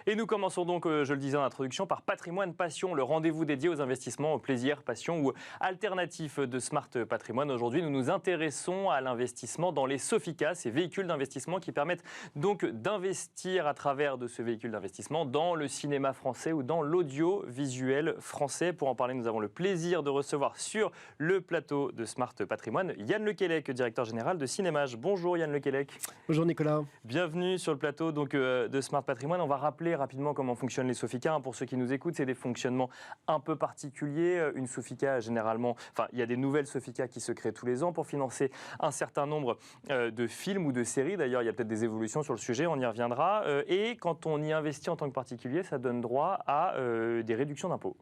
Et nous commençons donc, je le disais en introduction, par Patrimoine Passion, le rendez-vous dédié aux investissements, au plaisir, passion ou alternatif de Smart Patrimoine. Aujourd'hui, nous nous intéressons à l'investissement dans les Sofica, ces véhicules d'investissement qui permettent donc d'investir à travers de ce véhicule d'investissement dans le cinéma français ou dans l'audiovisuel français. Pour en parler, nous avons le plaisir de recevoir sur le plateau de Smart Patrimoine Yann Lequelec, directeur général de Cinémage. Bonjour Yann Lequelec. Bonjour Nicolas. Bienvenue sur le plateau donc, de Smart Patrimoine. On va rappeler rapidement comment fonctionnent les Sofica. Pour ceux qui nous écoutent, c'est des fonctionnements un peu particuliers. Une Sofica, généralement, il y a des nouvelles Sofica qui se créent tous les ans pour financer un certain nombre de films ou de séries. D'ailleurs, il y a peut-être des évolutions sur le sujet, on y reviendra. Et quand on y investit en tant que particulier, ça donne droit à des réductions d'impôts.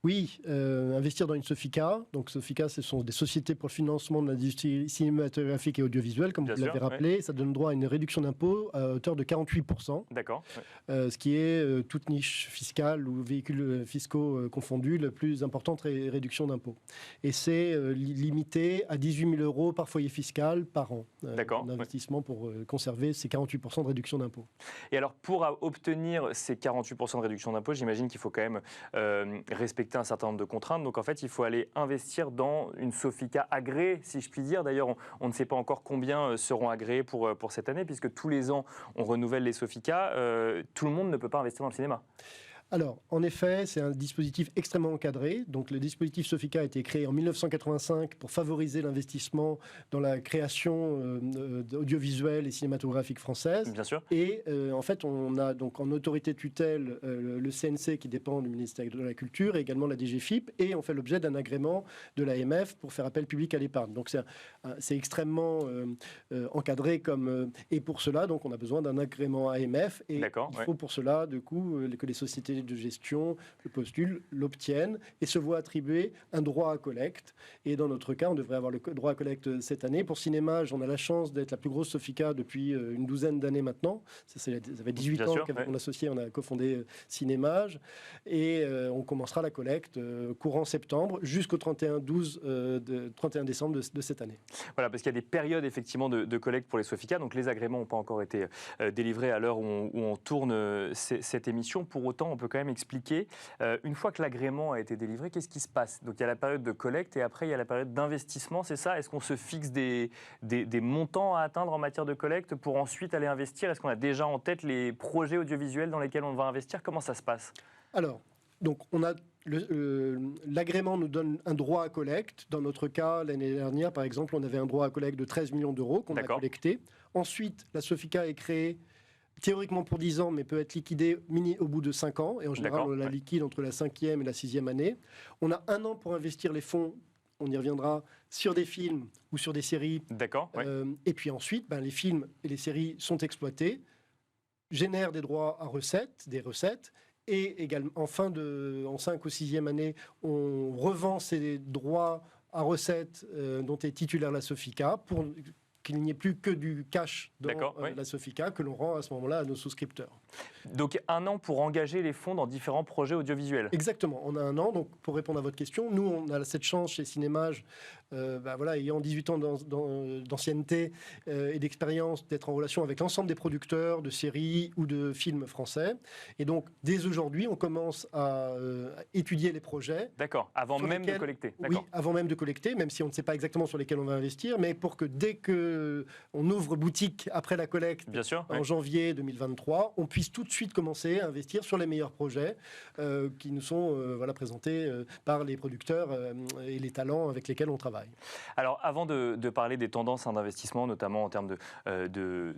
Oui, investir dans une Sofica. Donc Sofica, ce sont des sociétés pour le financement de l'industrie cinématographique et audiovisuelle, comme vous l'avez rappelé. Oui. Ça donne droit à une réduction d'impôt à hauteur de 48%. D'accord. Ce qui est toute niche fiscale ou véhicules fiscaux confondus, la plus importante réduction d'impôt. Et c'est limité à 18 000 € par foyer fiscal par an d'investissement pour conserver ces 48% de réduction d'impôt. Et alors, pour obtenir ces 48% de réduction d'impôt, j'imagine qu'il faut quand même respecter un certain nombre de contraintes. Donc en fait, il faut aller investir dans une Sofica agréée, si je puis dire. D'ailleurs, on ne sait pas encore combien seront agréés pour cette année, puisque tous les ans, on renouvelle les Sofica. Tout le monde ne peut pas investir dans le cinéma. Alors, en effet, c'est un dispositif extrêmement encadré. Donc, le dispositif Sofica a été créé en 1985 pour favoriser l'investissement dans la création audiovisuelle et cinématographique française. Bien sûr. Et en fait, on a donc en autorité de tutelle le CNC qui dépend du ministère de la Culture et également la DGFiP. Et on fait l'objet d'un agrément de l'AMF pour faire appel public à l'épargne. Donc, c'est extrêmement encadré et pour cela, donc, on a besoin d'un agrément AMF. Et il faut pour cela, du coup, que les sociétés de gestion le postulent, l'obtiennent et se voient attribuer un droit à collecte. Et dans notre cas, on devrait avoir le droit à collecte cette année. Pour Cinémage, on a la chance d'être la plus grosse Sofica depuis une douzaine d'années maintenant. Ça fait 18 ans qu'avec mon associé, on a cofondé Cinémage. Et on commencera la collecte courant septembre jusqu'au 31 décembre de cette année. Voilà, parce qu'il y a des périodes effectivement de collecte pour les Sofica. Donc les agréments n'ont pas encore été délivrés à l'heure où on tourne cette émission. Pour autant, on peut quand même expliquer, une fois que l'agrément a été délivré, qu'est-ce qui se passe? Donc il y a la période de collecte et après il y a la période d'investissement, c'est ça? Est-ce qu'on se fixe des montants à atteindre en matière de collecte pour ensuite aller investir? Est-ce qu'on a déjà en tête les projets audiovisuels dans lesquels on va investir? Comment ça se passe? Alors, donc on a l'agrément nous donne un droit à collecte. Dans notre cas, l'année dernière, par exemple, on avait un droit à collecte de 13 millions d'euros qu'on a collecté. Ensuite, la Sofica est créée théoriquement pour 10 ans, mais peut être liquidée au bout de 5 ans. Et en général, on la liquide entre la 5e et la 6e année. On a 1 an pour investir les fonds, on y reviendra, sur des films ou sur des séries. Et puis ensuite, les films et les séries sont exploités, génèrent des droits à des recettes. Et également, en 5 ou 6e année, on revend ces droits à recettes dont est titulaire la Sofica pour qu'il n'y ait plus que du cash dans la Sofica que l'on rend à ce moment-là à nos souscripteurs. Donc 1 an pour engager les fonds dans différents projets audiovisuels. Exactement, on a 1 an. Donc pour répondre à votre question, nous on a cette chance chez Cinémage, ayant 18 ans d'ancienneté et d'expérience, d'être en relation avec l'ensemble des producteurs de séries ou de films français. Et donc dès aujourd'hui, on commence à étudier les projets. D'accord, avant même de collecter. Oui, avant même de collecter, même si on ne sait pas exactement sur lesquels on va investir, mais pour que dès qu'on ouvre boutique après la collecte en janvier 2023, on puisse tout de suite commencer à investir sur les meilleurs projets qui nous sont présentés par les producteurs et les talents avec lesquels on travaille. Alors, avant de parler des tendances d'investissement, notamment en termes de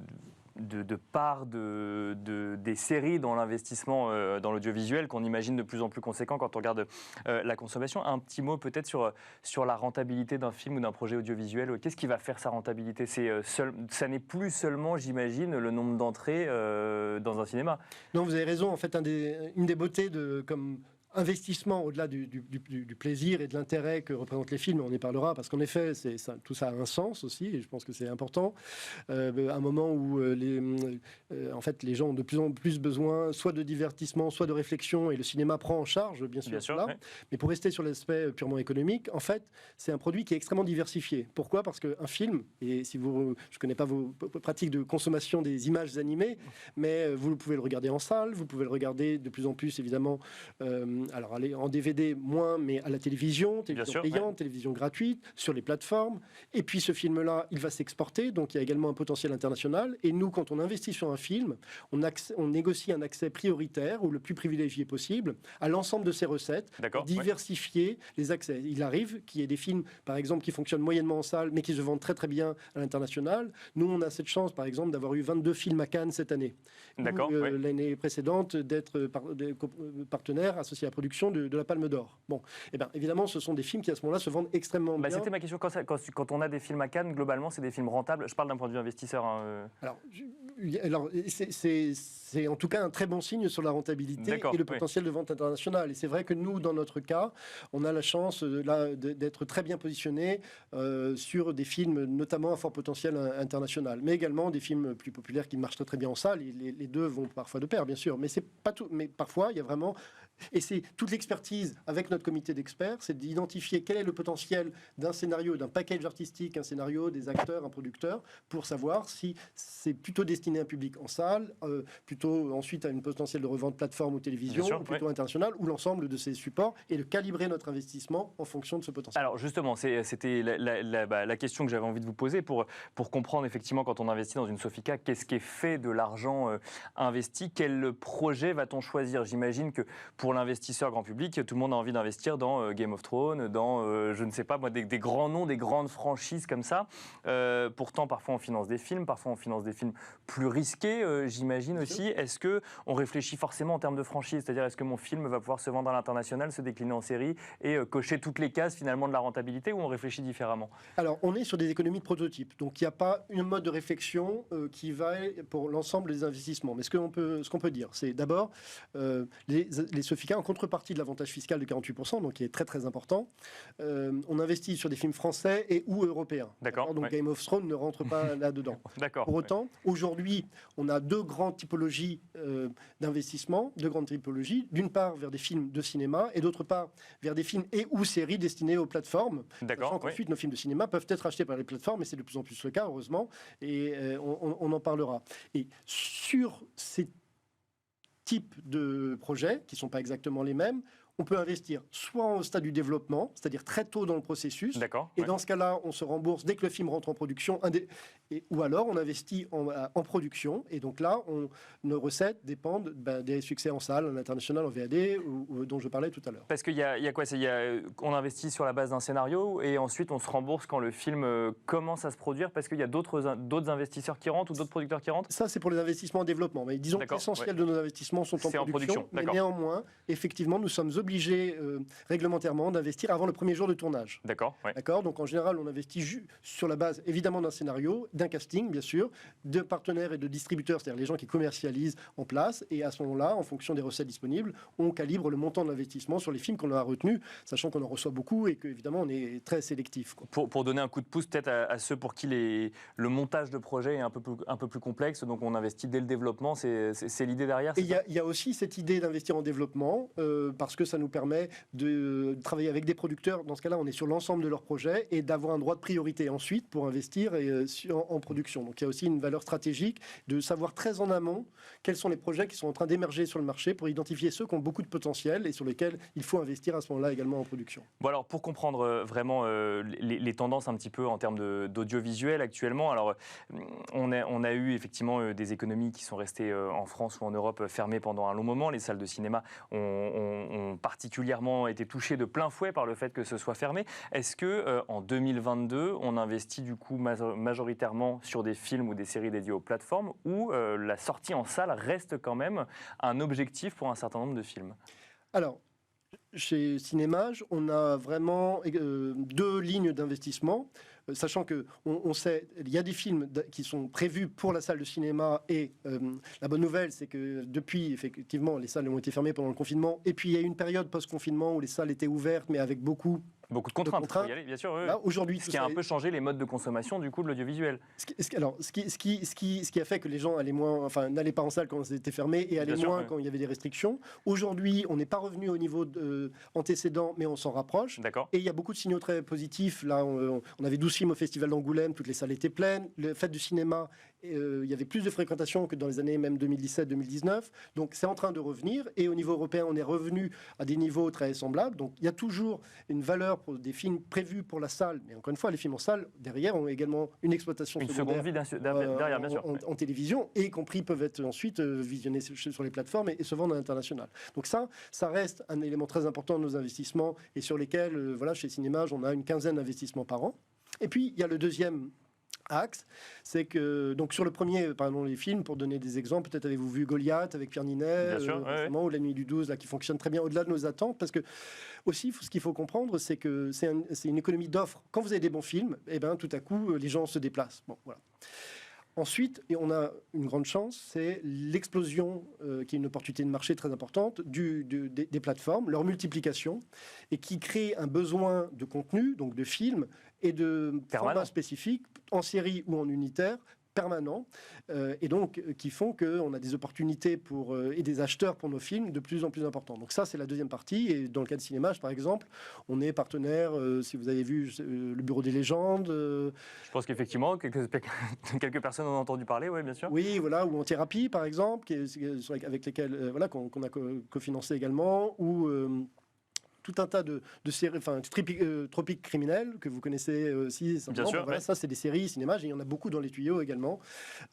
part des séries dans l'investissement dans l'audiovisuel qu'on imagine de plus en plus conséquent quand on regarde la consommation. Un petit mot peut-être sur la rentabilité d'un film ou d'un projet audiovisuel. Qu'est-ce qui va faire sa rentabilité? Ça n'est plus seulement, j'imagine, le nombre d'entrées dans un cinéma. Non, vous avez raison. En fait, une des beautés comme investissement au-delà du plaisir et de l'intérêt que représentent les films, on y parlera, parce qu'en effet, tout ça a un sens aussi, et je pense que c'est important. À un moment où en fait, les gens ont de plus en plus besoin soit de divertissement, soit de réflexion, et le cinéma prend en charge, bien sûr cela. Ouais. Mais pour rester sur l'aspect purement économique, en fait, c'est un produit qui est extrêmement diversifié. Pourquoi ? Parce qu'un film, et je ne connais pas vos pratiques de consommation des images animées, mais vous pouvez le regarder en salle, vous pouvez le regarder de plus en plus, évidemment, alors allez, en DVD moins, mais à la télévision payante, télévision gratuite, sur les plateformes. Et puis ce film-là, il va s'exporter, donc il y a également un potentiel international. Et nous, quand on investit sur un film, on négocie un accès prioritaire, ou le plus privilégié possible, à l'ensemble de ces recettes, diversifier les accès. Il arrive qu'il y ait des films, par exemple, qui fonctionnent moyennement en salle, mais qui se vendent très très bien à l'international. Nous, on a cette chance, par exemple, d'avoir eu 22 films à Cannes cette année. L'année précédente, d'être partenaire associé à la production de la Palme d'Or. Bon, et bien évidemment, ce sont des films qui à ce moment-là se vendent extrêmement bien. C'était ma question. Quand on a des films à Cannes, globalement, c'est des films rentables. Je parle d'un point de vue investisseur. Alors c'est en tout cas un très bon signe sur la rentabilité et le potentiel de vente internationale. Et c'est vrai que nous, dans notre cas, on a la chance d'être très bien positionné sur des films, notamment à fort potentiel international, mais également des films plus populaires qui marchent très, très bien en salle. Et les deux vont parfois de pair, bien sûr, mais c'est pas tout. Mais parfois, il y a vraiment, et c'est toute l'expertise avec notre comité d'experts, c'est d'identifier quel est le potentiel d'un scénario, d'un package artistique, un scénario, des acteurs, un producteur, pour savoir si c'est plutôt destiné à un public en salle, plutôt ensuite à une potentiel de revente plateforme ou télévision, ou plutôt international, ou l'ensemble de ces supports, et de calibrer notre investissement en fonction de ce potentiel. Alors justement, c'était la question que j'avais envie de vous poser pour comprendre effectivement quand on investit dans une Sofica, qu'est-ce qui est fait de l'argent investi, quel projet va-t-on choisir ? J'imagine que pour l'investisseur grand public, tout le monde a envie d'investir dans Game of Thrones, dans, je ne sais pas moi, des grands noms, des grandes franchises comme ça. Pourtant, parfois on finance des films, parfois on finance des films plus risqués, j'imagine aussi. Est-ce qu'on réfléchit forcément en termes de franchise ? C'est-à-dire, est-ce que mon film va pouvoir se vendre à l'international, se décliner en série et cocher toutes les cases finalement de la rentabilité, ou on réfléchit différemment ? Alors, on est sur des économies de prototype. Donc, il n'y a pas une mode de réflexion qui va pour l'ensemble des investissements. Mais ce qu'on peut dire, c'est d'abord, les Sofica, en contrepartie de l'avantage fiscal de 48%, donc qui est très très important, on investit sur des films français et ou européens. D'accord. Donc Game of Thrones ne rentre pas là-dedans. D'accord. Pour autant, aujourd'hui, on a deux grandes typologies d'investissement, deux grandes typologies. D'une part, vers des films de cinéma, et d'autre part, vers des films et ou séries destinées aux plateformes. D'accord. Ensuite, nos films de cinéma peuvent être achetés par les plateformes, et c'est de plus en plus le cas, heureusement, et on en parlera. Et sur ces types de projets, qui ne sont pas exactement les mêmes, on peut investir soit au stade du développement, c'est-à-dire très tôt dans le processus, et dans ce cas-là, on se rembourse dès que le film rentre en production, ou alors on investit en production, et donc là, nos recettes dépendent des succès en salle, en international, en VAD, dont je parlais tout à l'heure. Parce qu'il y a quoi ? On investit sur la base d'un scénario, et ensuite on se rembourse quand le film commence à se produire, parce qu'il y a d'autres investisseurs qui rentrent, ou d'autres producteurs qui rentrent ? Ça, c'est pour les investissements en développement, mais disons que l'essentiel de nos investissements sont en production, mais néanmoins, effectivement, nous sommes obligés réglementairement d'investir avant le premier jour de tournage. D'accord. Donc en général, on investit sur la base évidemment d'un scénario, d'un casting bien sûr, de partenaires et de distributeurs, c'est-à-dire les gens qui commercialisent en place, et à ce moment-là, en fonction des recettes disponibles, on calibre le montant de l'investissement sur les films qu'on a retenus, sachant qu'on en reçoit beaucoup et qu'évidemment on est très sélectif. Pour donner un coup de pouce peut-être à ceux pour qui le montage de projet est un peu plus complexe, donc on investit dès le développement, c'est l'idée derrière. Et il y a aussi cette idée d'investir en développement, parce que ça nous permet de travailler avec des producteurs. Dans ce cas-là, on est sur l'ensemble de leurs projets et d'avoir un droit de priorité ensuite pour investir en production. Donc il y a aussi une valeur stratégique de savoir très en amont quels sont les projets qui sont en train d'émerger sur le marché pour identifier ceux qui ont beaucoup de potentiel et sur lesquels il faut investir à ce moment-là également en production. Bon, alors pour comprendre vraiment les tendances un petit peu en termes d'audiovisuel actuellement, alors on a eu effectivement des économies qui sont restées en France ou en Europe fermées pendant un long moment. Les salles de cinéma ont particulièrement été touchées de plein fouet par le fait que ce soit fermé. Est-ce que en 2022, on investit du coup majoritairement sur des films ou des séries dédiées aux plateformes, ou la sortie en salle reste quand même un objectif pour un certain nombre de films ? Alors, chez Cinémage, on a vraiment deux lignes d'investissement. sachant qu'on sait, il y a des films qui sont prévus pour la salle de cinéma, et la bonne nouvelle, c'est que depuis, effectivement, les salles ont été fermées pendant le confinement, et puis il y a eu une période post-confinement où les salles étaient ouvertes, mais avec beaucoup de contraintes. Pour y aller, bien sûr. Oui. Là, aujourd'hui, ce qui a un peu changé les modes de consommation du coup de l'audiovisuel. Ce qui a fait que les gens allaient moins, enfin, n'allaient pas en salle quand c'était fermé et allaient moins quand il y avait des restrictions. Aujourd'hui, on n'est pas revenu au niveau antécédent, mais on s'en rapproche. D'accord. Et il y a beaucoup de signaux très positifs. Là, on avait 12 films au Festival d'Angoulême, toutes les salles étaient pleines. Le fête du cinéma, il y avait plus de fréquentation que dans les années même 2017-2019. Donc c'est en train de revenir. Et au niveau européen, on est revenu à des niveaux très semblables. Donc il y a toujours une valeur pour des films prévus pour la salle. Mais encore une fois, les films en salle, derrière, ont également une exploitation seconde vie derrière, bien sûr. En télévision, et y compris peuvent être ensuite visionnés sur les plateformes et se vendre à l'international. Donc ça reste un élément très important de nos investissements, et sur lesquels, voilà, chez Cinémage, on a une quinzaine d'investissements par an. Et puis, il y a le deuxième axe, c'est que, donc sur le premier, pardon, les films, pour donner des exemples, peut-être avez-vous vu Goliath avec Pierre Ninet, récemment, ou La Nuit du 12, là, qui fonctionne très bien au-delà de nos attentes, parce que aussi, ce qu'il faut comprendre, c'est que c'est une économie d'offres. Quand vous avez des bons films, et ben, tout à coup, les gens se déplacent. Bon, voilà. Ensuite, et on a une grande chance, c'est l'explosion, qui est une opportunité de marché très importante, des plateformes, leur multiplication, et qui crée un besoin de contenu, donc de films, et de formats spécifiques, en série ou en unitaire, permanents, et donc qui font qu'on a des opportunités et des acheteurs pour nos films de plus en plus importants. Donc ça, c'est la deuxième partie. Et dans le cas de Cinémage, par exemple, on est partenaire, si vous avez vu le Bureau des légendes. Je pense qu'effectivement, quelques personnes en ont entendu parler, oui, bien sûr. Oui, voilà, ou En thérapie, par exemple, avec lesquels voilà, qu'on a cofinancé également, ou tout un tas de séries, enfin, Tropique criminel, que vous connaissez aussi. Bien sûr, voilà, ça, c'est des séries Cinémage, et il y en a beaucoup dans les tuyaux également.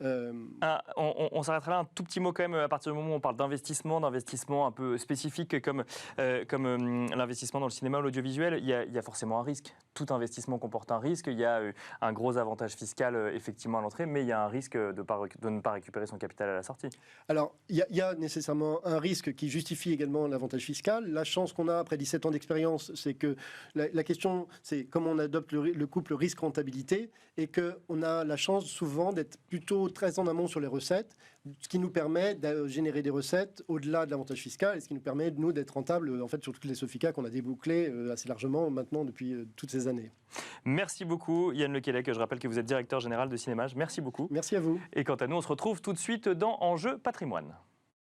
On s'arrêtera là un tout petit mot quand même, à partir du moment où on parle d'investissement un peu spécifique comme l'investissement dans le cinéma ou l'audiovisuel. Il y a forcément un risque. Tout investissement comporte un risque. Il y a un gros avantage fiscal effectivement à l'entrée, mais il y a un risque de ne pas récupérer son capital à la sortie. Alors, il y a nécessairement un risque qui justifie également l'avantage fiscal. La chance qu'on a après 17 ans d'expérience, c'est que la question, c'est comment on adopte le couple risque-rentabilité, et qu'on a la chance souvent d'être plutôt très en amont sur les recettes, ce qui nous permet de générer des recettes au-delà de l'avantage fiscal, et ce qui nous permet, nous, d'être rentables en fait, sur toutes les Sofica qu'on a débouclées assez largement maintenant depuis toutes ces années. Merci beaucoup Yann Lequelec, je rappelle que vous êtes directeur général de Cinémage. Merci beaucoup. Merci à vous. Et quant à nous, on se retrouve tout de suite dans Enjeu Patrimoine.